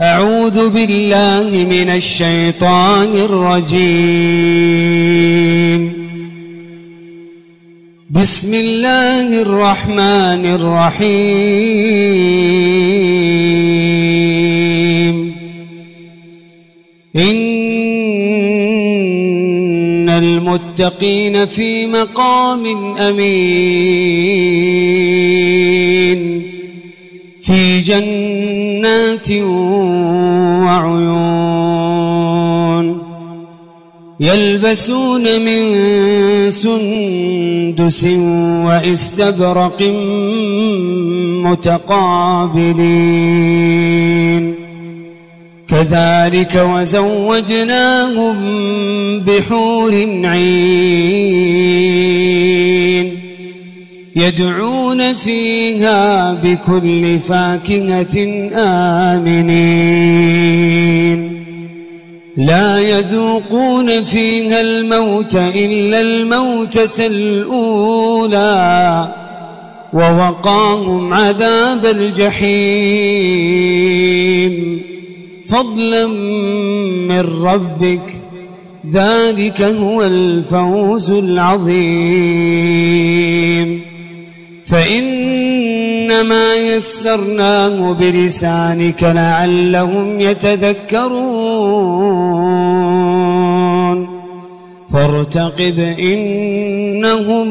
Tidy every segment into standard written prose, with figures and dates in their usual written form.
أعوذ بالله من الشيطان الرجيم. بسم الله الرحمن الرحيم. إن المتقين في مقام أمين في جنات وعيون يلبسون من سندس واستبرق متقابلين كذلك وزوجناهم بحور عين يدعون فيها بكل فاكهة آمنين لا يذوقون فيها الموت إلا الموتة الأولى ووقاهم عذاب الجحيم فضلا من ربك ذلك هو الفوز العظيم. فإنما يسرناه بلسانك لعلهم يتذكرون فارتقب إنهم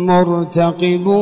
مرتقبون.